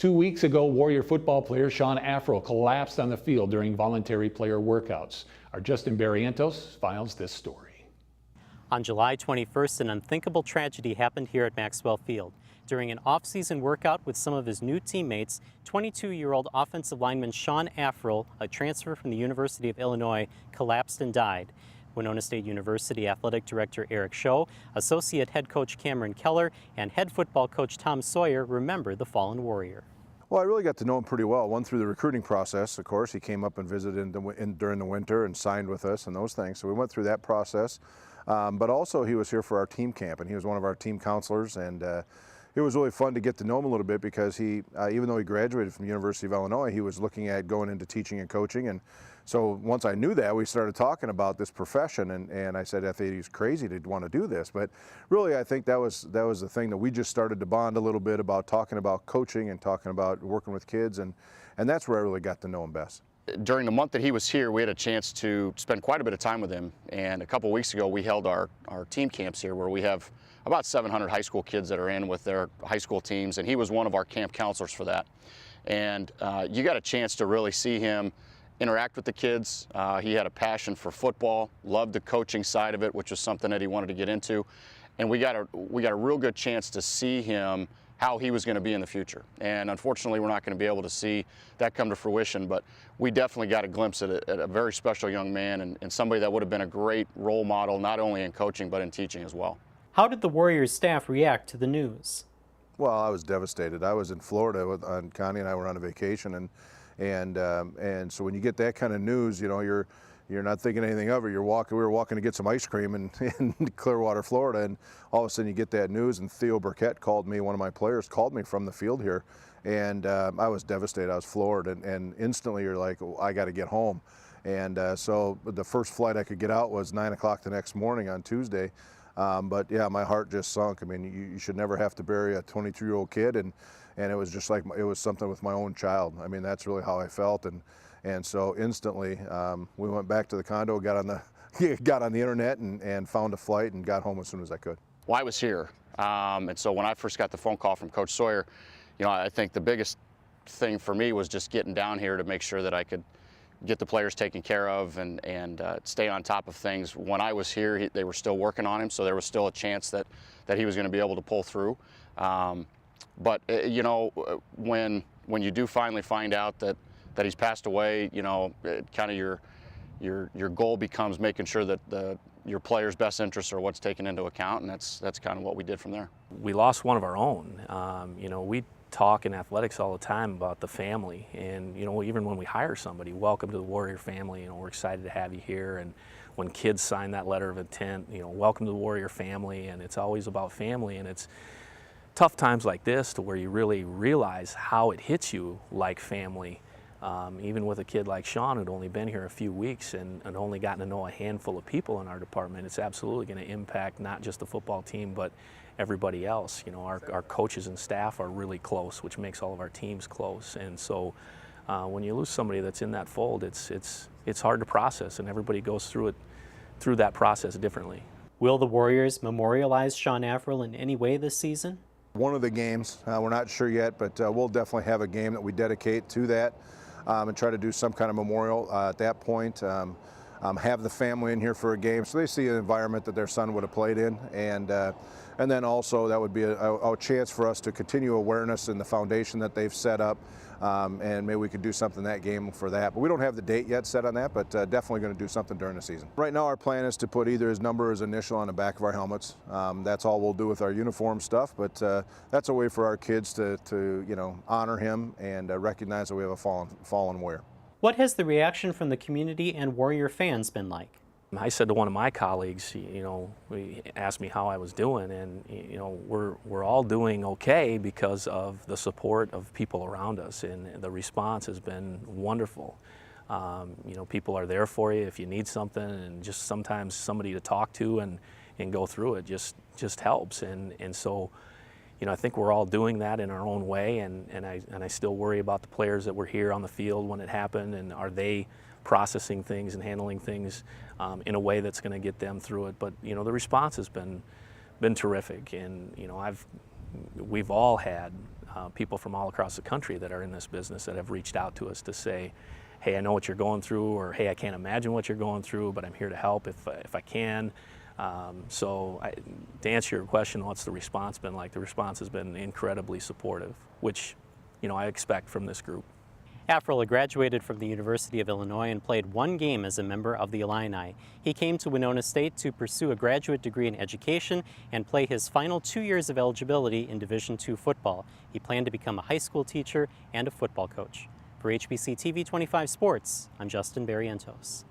2 weeks ago, Warrior football player Sean Afro collapsed on the field during voluntary player workouts. Our Justin Barrientos files this story. On July 21st, an unthinkable tragedy happened here at Maxwell Field. During an off-season workout with some of his new teammates, 22-year-old offensive lineman Sean Afro, a transfer from the University of Illinois, collapsed and died. Winona State University Athletic Director Eric Scho, Associate Head Coach Cameron Keller, and Head Football Coach Tom Sawyer remember the fallen Warrior. Well, I really got to know him pretty well. One, through the recruiting process, of course. He came up and visited during the winter and signed with us and those things. So we went through that process. But also he was here for our team camp, and he was one of our team counselors. And it was really fun to get to know him a little bit because he, even though he graduated from the University of Illinois, he was looking at going into teaching and coaching. And so once I knew that, we started talking about this profession, and I said, I think he's crazy to want to do this. But really, I think that was the thing that we just started to bond a little bit about, talking about coaching and talking about working with kids, and that's where I really got to know him best. During the month that he was here, we had a chance to spend quite a bit of time with him, and a couple weeks ago we held our team camps here, where we have about 700 high school kids that are in with their high school teams, and he was one of our camp counselors for that. And you got a chance to really see him interact with the kids. He had a passion for football, loved the coaching side of it, which was something that he wanted to get into, and we got a real good chance to see him, how he was going to be in the future. And unfortunately, we're not going to be able to see that come to fruition, but we definitely got a glimpse at a very special young man, and somebody that would have been a great role model, not only in coaching but in teaching as well. How did the Warriors staff react to the news? Well, I was devastated. I was in Florida Connie and I were on a vacation, and so when you get that kind of news, you know, you're not thinking anything of it. We were walking to get some ice cream in Clearwater, Florida, and all of a sudden you get that news, and Theo Burkett called me, one of my players called me from the field here, and I was devastated. I was floored, and instantly you're like, oh, I got to get home. And so the first flight I could get out was 9 o'clock the next morning on Tuesday. But yeah, my heart just sunk. I mean, you should never have to bury a 22-year-old kid, and it was just like it was something with my own child. I mean, that's really how I felt, and so instantly we went back to the condo, got on the internet, and found a flight and got home as soon as I could. Well, I was here, and so when I first got the phone call from Coach Sawyer, you know, I think the biggest thing for me was just getting down here to make sure that I could get the players taken care of and stay on top of things. When I was here, they were still working on him, so there was still a chance that he was going to be able to pull through. But you know, when you do finally find out that he's passed away, you know, kind of your goal becomes making sure that your players' best interests are what's taken into account, and that's kind of what we did from there. We lost one of our own. You know, we talk in athletics all the time about the family, and you know, even when we hire somebody, welcome to the Warrior family, you know, we're excited to have you here. And when kids sign that letter of intent, you know, welcome to the Warrior family, and it's always about family. And it's tough times like this to where you really realize how it hits you like family. Even with a kid like Sean, who'd only been here a few weeks and only gotten to know a handful of people in our department, it's absolutely going to impact not just the football team, but everybody else. You know, our coaches and staff are really close, which makes all of our teams close. And so when you lose somebody that's in that fold, it's hard to process, and everybody goes through that process differently. Will the Warriors memorialize Sean Afro in any way this season? One of the games, we're not sure yet, but we'll definitely have a game that we dedicate to that, and try to do some kind of memorial at that point. Have the family in here for a game so they see an environment that their son would have played in, and then also that would be a chance for us to continue awareness in the foundation that they've set up, and maybe we could do something that game for that. But we don't have the date yet set on that, but definitely going to do something during the season. Right now our plan is to put either his number or his initial on the back of our helmets. That's all we'll do with our uniform stuff, but that's a way for our kids to you know, honor him and recognize that we have a fallen Warrior. What has the reaction from the community and Warrior fans been like? I said to one of my colleagues, you know, he asked me how I was doing, and you know, we're all doing okay because of the support of people around us, and the response has been wonderful. You know, people are there for you if you need something, and just sometimes somebody to talk to and go through it just helps. And so, you know, I think we're all doing that in our own way, and I still worry about the players that were here on the field when it happened, and are they processing things and handling things in a way that's going to get them through it. But you know, the response has been terrific, and you know, we've all had people from all across the country that are in this business that have reached out to us to say, hey, I know what you're going through, or hey, I can't imagine what you're going through, but I'm here to help if I can. To answer your question, what's the response been like? The response has been incredibly supportive, which, you know, I expect from this group. Afrell graduated from the University of Illinois and played 1 game as a member of the Illini. He came to Winona State to pursue a graduate degree in education and play his final 2 years of eligibility in Division II football. He planned to become a high school teacher and a football coach. For HBC TV 25 Sports, I'm Justin Barrientos.